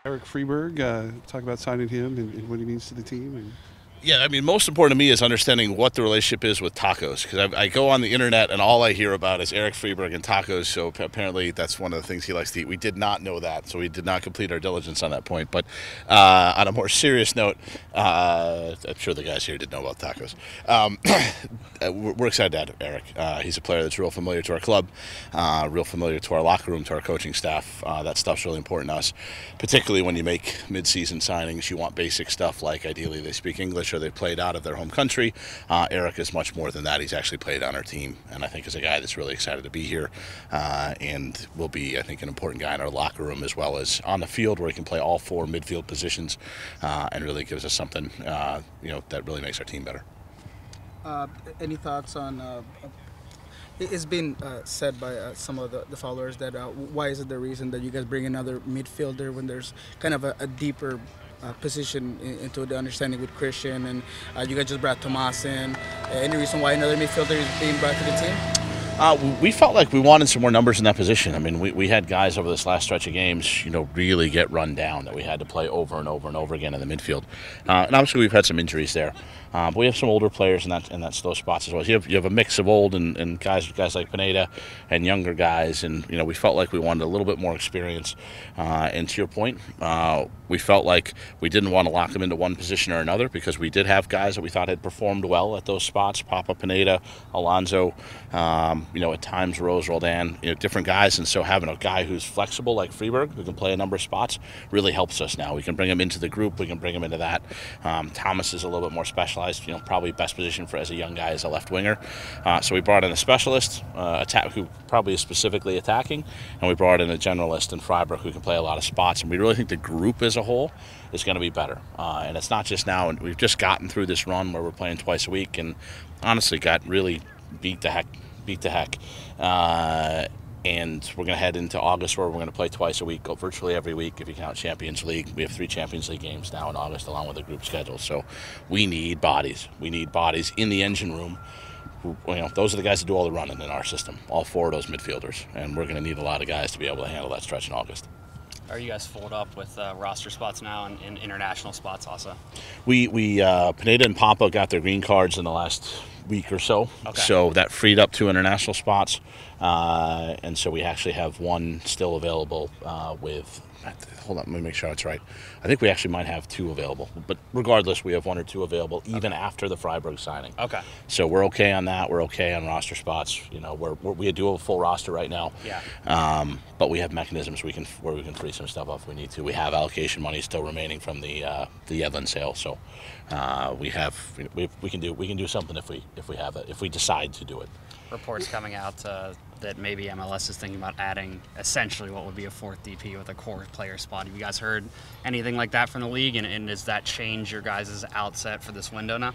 Erik Friberg, talk about signing him and what he means to the team. And Yeah, I mean, most important to me is understanding what the relationship is with tacos. Because I go on the internet and all I hear about is Erik Friberg and tacos. So apparently that's one of the things he likes to eat. We did not know that, so we did not complete our diligence on that point. But on a more serious note, I'm sure the guys here did know about tacos. We're excited to have Erik. He's a player that's real familiar to our club, real familiar to our locker room, to our coaching staff. That stuff's really important to us, particularly when you make mid-season signings. You want basic stuff like ideally they speak English or they played out of their home country. Erik is much more than that. He's actually played on our team, and I think is a guy that's really excited to be here, and will be, I think, an important guy in our locker room as well as on the field, where he can play all four midfield positions, and really gives us something that really makes our team better. Any thoughts on? It's been said by some of the followers that why is it the reason that you guys bring another midfielder when there's kind of a deeper position into the understanding with Christian, and you guys just brought Tomas in. Any reason why another midfielder is being brought to the team? We felt like we wanted some more numbers in that position. I mean, we had guys over this last stretch of games, really get run down, that we had to play over and over and over again in the midfield. And obviously we've had some injuries there. But we have some older players in those spots as well. You have a mix of old and guys like Pineda and younger guys, and we felt like we wanted a little bit more experience. And to your point, we felt like we didn't want to lock them into one position or another, because we did have guys that we thought had performed well at those spots. Papa, Pineda, Alonso, at times Rose, Roldan, different guys. And so having a guy who's flexible like Friberg, who can play a number of spots, really helps us now. We can bring him into the group. We can bring him into that. Thomas is a little bit more specialized. Probably best position for as a young guy as a left winger. So we brought in a specialist, who probably is specifically attacking, and we brought in a generalist in Friberg who can play a lot of spots. And we really think the group as a whole is going to be better. And it's not just now. And we've just gotten through this run where we're playing twice a week, and honestly got really beat the heck. And we're going to head into August, where we're going to play twice a week, go virtually every week if you count Champions League. We have 3 Champions League games now in August, along with the group schedule. So we need bodies. We need bodies in the engine room. Those are the guys that do all the running in our system, all 4 of those midfielders. And we're going to need a lot of guys to be able to handle that stretch in August. Are you guys full up with roster spots now and international spots also? We Pineda and Papa got their green cards in the last week or so. Okay. So that freed up 2 international spots. And so we actually have one still available hold on, let me make sure it's right. I think we actually might have 2 available. But regardless, we have 1 or 2 available even after the Friberg signing. Okay. So we're okay on that. We're okay on roster spots. We do have a full roster right now. Yeah. But we have mechanisms where we can free some stuff up if we need to. We have allocation money still remaining from the Yedlin sale. So we can do something if we have it, if we decide to do it. Reports coming out that maybe MLS is thinking about adding essentially what would be a 4th DP with a core player spot. Have you guys heard anything like that from the league, and does that change your guys' outset for this window now?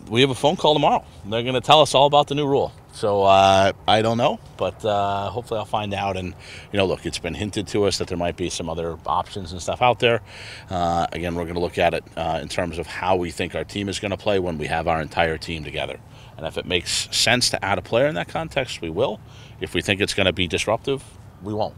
We have a phone call tomorrow. They're going to tell us all about the new rule. So I don't know, but hopefully I'll find out. And look, it's been hinted to us that there might be some other options and stuff out there. Again, we're going to look at it in terms of how we think our team is going to play when we have our entire team together. And if it makes sense to add a player in that context, we will. If we think it's going to be disruptive, we won't.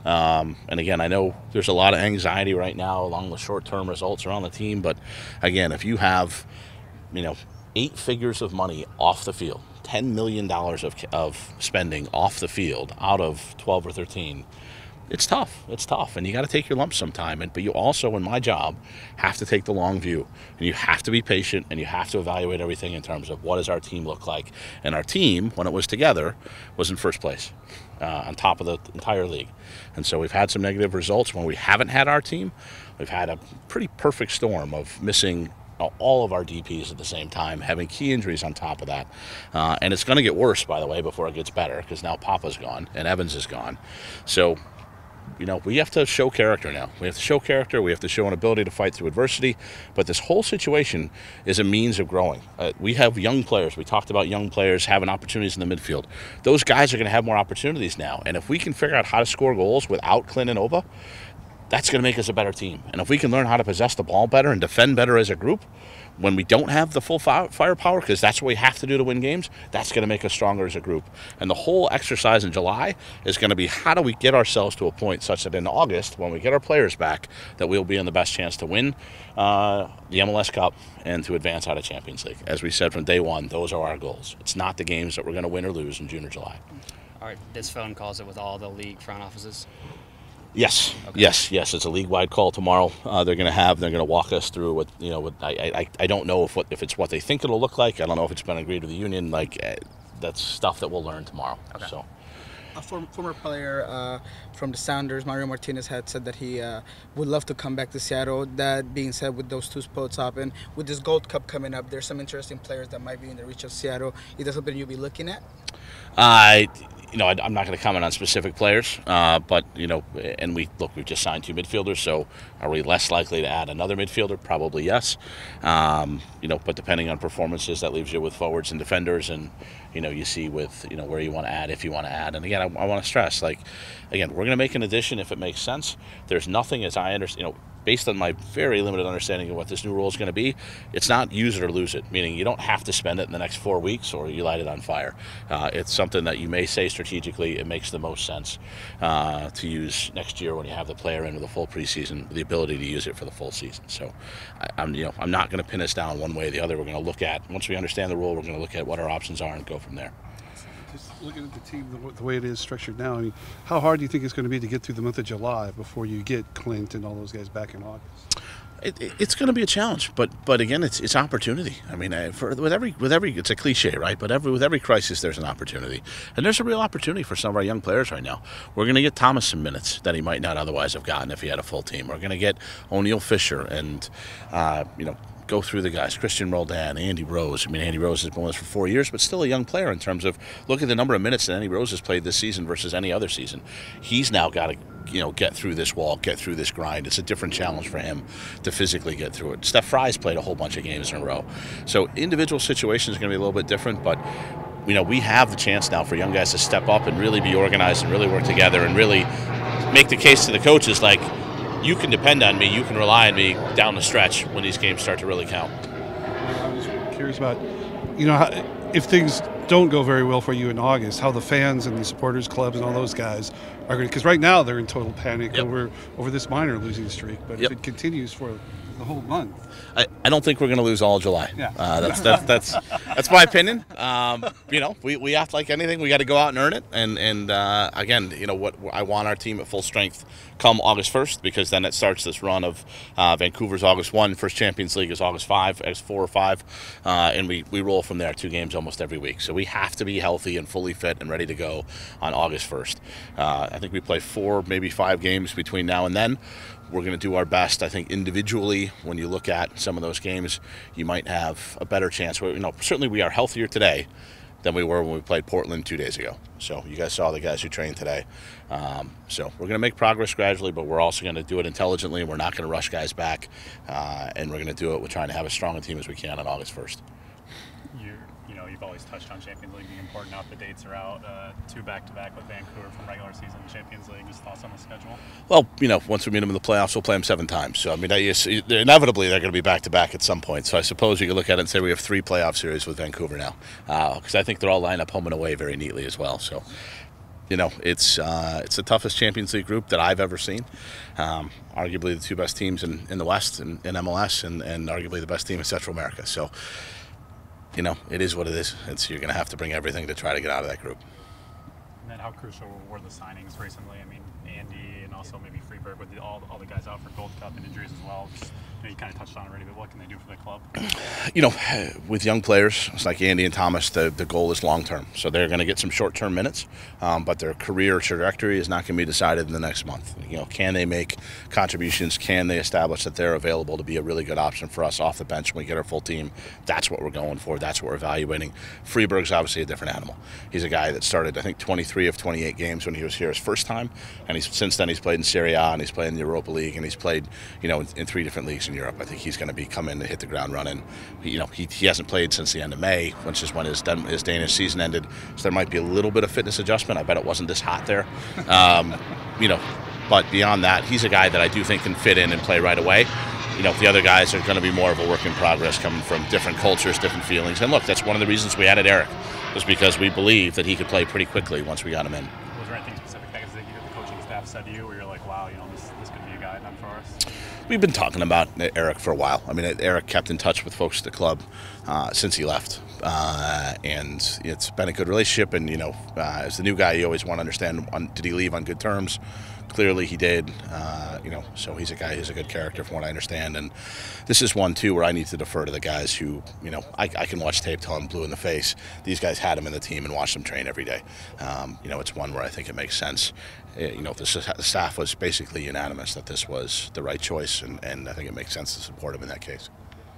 And again, I know there's a lot of anxiety right now along with short-term results around the team. But again, if you have, 8 figures of money off the field, $10 million of spending off the field out of 12 or 13, it's tough. It's tough, and you got to take your lumps sometime. But you also, in my job, have to take the long view, and you have to be patient, and you have to evaluate everything in terms of what does our team look like. And our team, when it was together, was in first place, on top of the entire league. And so we've had some negative results when we haven't had our team. We've had a pretty perfect storm of missing all of our DPs at the same time, having key injuries on top of that. And it's going to get worse, by the way, before it gets better, because now Papa's gone and Evans is gone. So we have to show character now. We have to show character. We have to show an ability to fight through adversity. But this whole situation is a means of growing. We have young players. We talked about young players having opportunities in the midfield. Those guys are going to have more opportunities now. And if we can figure out how to score goals without Clint and Ova, that's going to make us a better team. And if we can learn how to possess the ball better and defend better as a group, when we don't have the full firepower, because that's what we have to do to win games, that's going to make us stronger as a group. And the whole exercise in July is going to be, how do we get ourselves to a point such that in August, when we get our players back, that we'll be in the best chance to win the MLS Cup and to advance out of Champions League. As we said from day one, those are our goals. It's not the games that we're going to win or lose in June or July. All right, this phone calls it with all the league front offices? Yes, okay. yes. It's a league-wide call tomorrow. They're going to walk us through what, I don't know if it's what they think it'll look like. I don't know if it's been agreed with the union. That's stuff that we'll learn tomorrow. Okay. So. A former player from the Sounders, Mario Martinez, had said that he would love to come back to Seattle. That being said, with those two spots up and with this Gold Cup coming up, there's some interesting players that might be in the reach of Seattle. Is that something you'll be looking at? I'm not going to comment on specific players, but and we've just signed 2 midfielders, so are we less likely to add another midfielder? Probably yes. But depending on performances, that leaves you with forwards and defenders, and you see with where you want to add, if you want to add. And again, I want to stress, we're going to make an addition if it makes sense. There's nothing, as I understand, based on my very limited understanding of what this new rule is going to be, it's not use it or lose it, meaning you don't have to spend it in the next 4 weeks or you light it on fire. It's something that you may say strategically it makes the most sense to use next year when you have the player in with a full preseason, the ability to use it for the full season. So I'm not going to pin us down one way or the other. We're going to look at, once we understand the rule, we're going to look at what our options are and go from there. Just looking at the team, the way it is structured now, I mean, how hard do you think it's going to be to get through the month of July before you get Clint and all those guys back in August? It's going to be a challenge, but again, it's opportunity. I mean, with every it's a cliche, right? But with every crisis, there's an opportunity, and there's a real opportunity for some of our young players right now. We're going to get Thomas some minutes that he might not otherwise have gotten if he had a full team. We're going to get O'Neal Fisher and go through the guys, Christian Roldan, Andy Rose. I mean, Andy Rose has been with us for 4 years, but still a young player in terms of, look at the number of minutes that Andy Rose has played this season versus any other season. He's now got to get through this wall, get through this grind. It's a different challenge for him to physically get through it. Steph Fry's played a whole bunch of games in a row. So individual situations are going to be a little bit different, but we have the chance now for young guys to step up and really be organized and really work together and really make the case to the coaches like, you can depend on me, you can rely on me down the stretch when these games start to really count. I was curious about, if things don't go very well for you in August, how the fans and the supporters clubs and all those guys are going to, because right now they're in total panic over this minor losing streak, but if it continues for the whole month. I don't think we're going to lose all of July. Yeah. That's my opinion. We act like anything. We got to go out and earn it. And again, what I want our team at full strength come August 1st, because then it starts this run of Vancouver's August 1, first Champions League is August 5, August 4 or 5, and we roll from there, 2 games almost every week. So we have to be healthy and fully fit and ready to go on August 1st. I think we play 4, maybe 5 games between now and then. We're going to do our best. I think individually, when you look at some of those games, you might have a better chance. Certainly we are healthier today than we were when we played Portland 2 days ago. So you guys saw the guys who trained today. So we're going to make progress gradually, but we're also going to do it intelligently, and we're not going to rush guys back. And we're going to do it with trying to have as strong a team as we can on August 1st. You've always touched on Champions League being important. Now the dates are out, 2 back-to-back with Vancouver from regular season Champions League. Just thoughts on the schedule? Well, once we meet them in the playoffs, we'll play them 7 times. So, I mean, inevitably they're going to be back-to-back at some point. So I suppose you could look at it and say we have 3 playoff series with Vancouver now, because I think they're all lined up home and away very neatly as well. So, it's the toughest Champions League group that I've ever seen. Arguably the 2 best teams in the West in MLS, and arguably the best team in Central America. So, it is what it is. You're going to have to bring everything to try to get out of that group. And then how crucial were the signings recently? I mean, Andy and also maybe Friberg with all the guys out for Gold Cup and injuries as well. You kind of touched on it already, but what can they do for the club? With young players, it's like Andy and Thomas, the goal is long-term. So they're going to get some short-term minutes, but their career trajectory is not going to be decided in the next month. Can they make contributions? Can they establish that they're available to be a really good option for us off the bench when we get our full team? That's what we're going for. That's what we're evaluating. Friberg's obviously a different animal. He's a guy that started, I think, 23 of 28 games when he was here his first time, and since then he's played in Serie A, and he's played in the Europa League, and he's played, in 3 different leagues in Europe. I think he's going to come in and hit the ground running. He hasn't played since the end of May, which is when his Danish season ended. So there might be a little bit of fitness adjustment. I bet it wasn't this hot there. But beyond that, he's a guy that I do think can fit in and play right away. the other guys are going to be more of a work in progress, coming from different cultures, different feelings. And look, that's one of the reasons we added Erik, was because we believed that he could play pretty quickly once we got him in. Was there anything specific that the coaching staff said to you where you're like, wow, this could be a guy done for us? We've been talking about Erik for a while. I mean, Erik kept in touch with folks at the club since he left, and it's been a good relationship. And as the new guy, you always want to understand: did he leave on good terms? Clearly, he did. So he's a guy who's a good character, from what I understand. And this is one too where I need to defer to the guys who, I can watch tape till I'm blue in the face. These guys had him in the team and watched him train every day. It's one where I think it makes sense. The staff was basically unanimous that this was the right choice, and I think it makes sense to support him in that case.